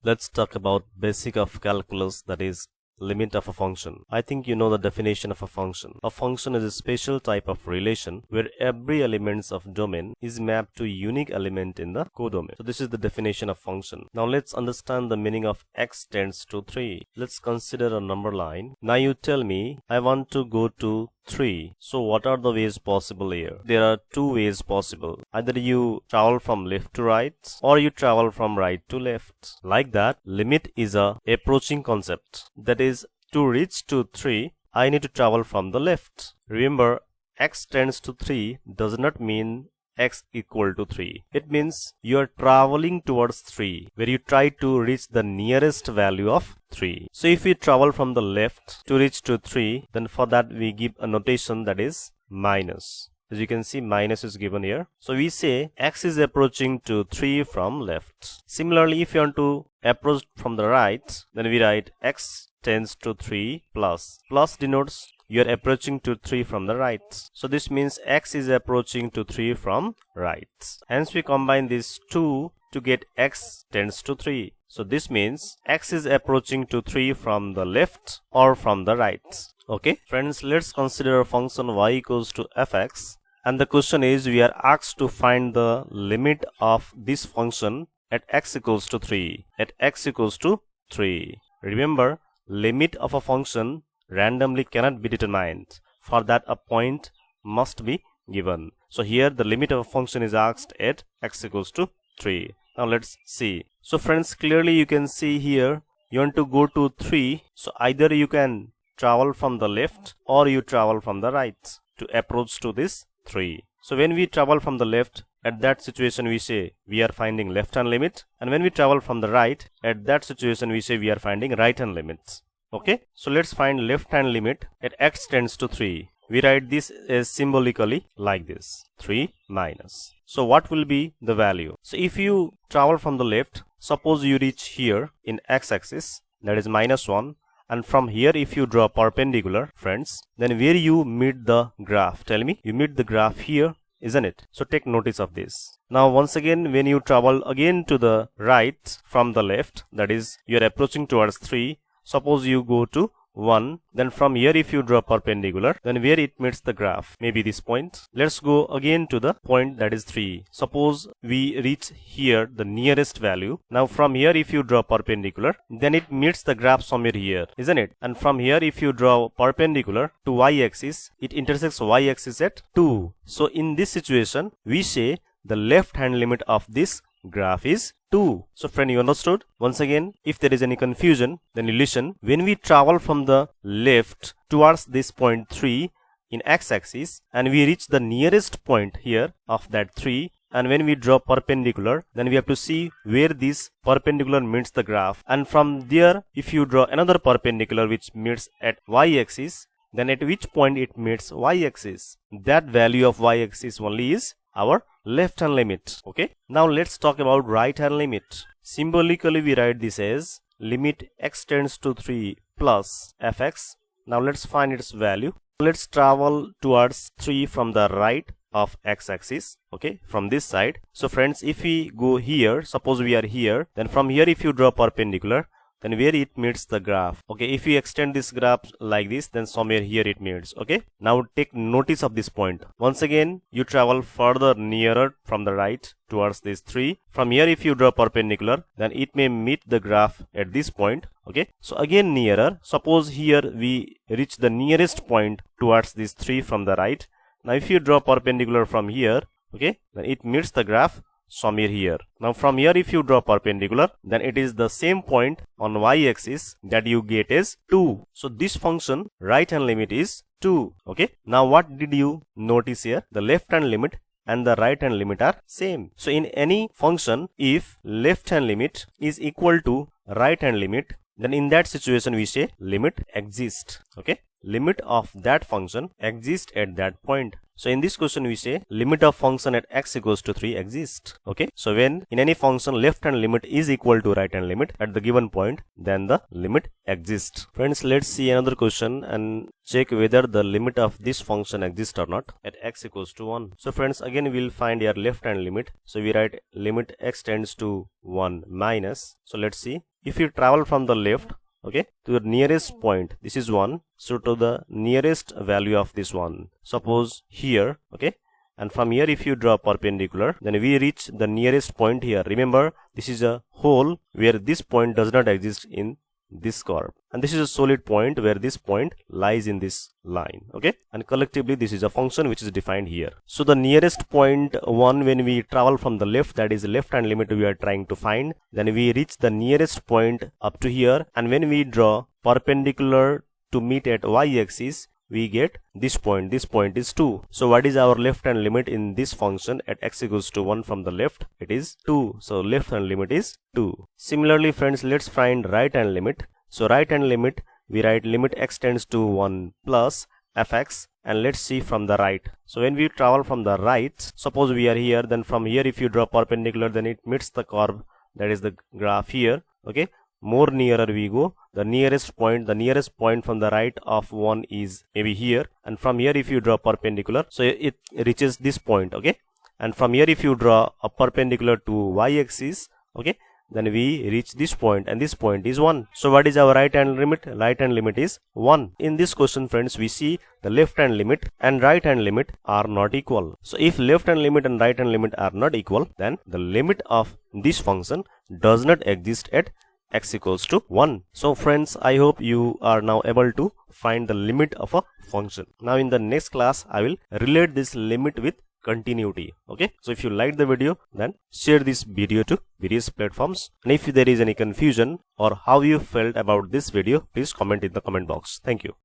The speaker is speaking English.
Let's talk about basic of calculus, that is limit of a function. I think you know the definition of a function. A function is a special type of relation where every element of domain is mapped to a unique element in the codomain. So this is the definition of function. Now let's understand the meaning of x tends to 3. Let's consider a number line. Now you tell me I want to go to 3. So what are the ways possible here? There are two ways possible. Either you travel from left to right or you travel from right to left. Like that, limit is a approaching concept. That is, to reach to 3, I need to travel from the left. Remember, x tends to 3 does not mean x equal to 3. It means you are traveling towards 3, where you try to reach the nearest value of 3. So if we travel from the left to reach to 3, then for that we give a notation that is minus. As you can see, minus is given here. So we say x is approaching to 3 from left. Similarly, if you want to approach from the right, then we write x tends to 3 plus. Plus denotes you are approaching to 3 from the right. So this means x is approaching to 3 from right. Hence we combine these two to get x tends to 3. So this means x is approaching to 3 from the left or from the right. Okay, friends, let's consider a function y equals to fx. And the question is, we are asked to find the limit of this function at x equals to 3. At x equals to 3. Remember, limit of a function randomly cannot be determined. For that, a point must be given. So here the limit of a function is asked at x equals to 3. Now let's see. So friends, clearly you can see here you want to go to 3. So either you can travel from the left or you travel from the right to approach to this 3. So when we travel from the left, at that situation we say we are finding left hand limit, and when we travel from the right, at that situation we say we are finding right hand limits. Okay, so let's find left hand limit at x tends to 3. We write this as symbolically like this, 3 minus. So what will be the value? So if you travel from the left, suppose you reach here in x-axis, that is -1, and from here if you draw perpendicular, friends, then where you meet the graph? Tell me, you meet the graph here, isn't it? So take notice of this. Now once again, when you travel again to the right from the left, that is you are approaching towards 3, suppose you go to 1, then from here if you draw perpendicular, then where it meets the graph? Maybe this point. Let's go again to the point that is 3. Suppose we reach here the nearest value. Now from here if you draw perpendicular, then it meets the graph somewhere here, isn't it? And from here if you draw perpendicular to y-axis, it intersects y-axis at 2. So in this situation, we say the left hand limit of this graph is 2. So friend, you understood? Once again, if there is any confusion, then you listen. When we travel from the left towards this point 3 in x-axis, and we reach the nearest point here of that 3, and when we draw perpendicular, then we have to see where this perpendicular meets the graph, and from there if you draw another perpendicular which meets at y-axis, then at which point it meets y-axis, that value of y-axis only is our left hand limit. Okay, now let's talk about right hand limit. Symbolically we write this as limit x tends to 3 plus fx. Now let's find its value. Let's travel towards 3 from the right of x-axis, okay, from this side. So friends, if we go here, suppose we are here, then from here if you draw perpendicular, then where it meets the graph? Okay, if we extend this graph like this, then somewhere here it meets. Okay, now take notice of this point. Once again, you travel further nearer from the right towards this 3. From here if you draw perpendicular, then it may meet the graph at this point. Okay, so again nearer, suppose here we reach the nearest point towards this 3 from the right. Now if you draw perpendicular from here, okay, then it meets the graph somewhere here. Now from here if you draw perpendicular, then it is the same point on y-axis that you get is 2. So this function right hand limit is 2. Okay, now what did you notice here? The left hand limit and the right hand limit are same. So in any function, if left hand limit is equal to right hand limit, then in that situation we say limit exists. Okay, limit of that function exists at that point. So in this question we say limit of function at x equals to 3 exists. Okay, so when in any function left hand limit is equal to right hand limit at the given point, then the limit exists. Friends, let's see another question and check whether the limit of this function exists or not at x equals to 1. So friends, again we will find your left hand limit. So we write limit x tends to 1 minus. So let's see. if you travel from the left, okay, to the nearest point, this is 1, so to the nearest value of this one, suppose here, okay, and from here if you draw perpendicular, then we reach the nearest point here. Remember, this is a hole where this point does not exist in this curve, and this is a solid point where this point lies in this line, okay, and collectively this is a function which is defined here. So the nearest point 1, when we travel from the left, that is left hand limit we are trying to find, then we reach the nearest point up to here, and when we draw perpendicular to meet at y-axis, we get this point is 2. So what is our left hand limit in this function at x equals to 1 from the left? It is 2. So left hand limit is 2. Similarly friends, let's find right hand limit. So right hand limit, we write limit x tends to 1 plus fx, and let's see from the right. So when we travel from the right, suppose we are here, then from here if you draw perpendicular, then it meets the curve, that is the graph here, okay. More nearer we go, the nearest point from the right of 1 is maybe here, and from here if you draw perpendicular, so it reaches this point, okay, and from here if you draw a perpendicular to y-axis, okay, then we reach this point, and this point is 1. So what is our right hand limit? Right hand limit is 1. In this question friends, we see the left hand limit and right hand limit are not equal. So if left hand limit and right hand limit are not equal, then the limit of this function does not exist at x equals to 1. So friends, I hope you are now able to find the limit of a function. Now in the next class, I will relate this limit with continuity, okay. So if you liked the video, then share this video to various platforms, and if there is any confusion or how you felt about this video, please comment in the comment box. Thank you.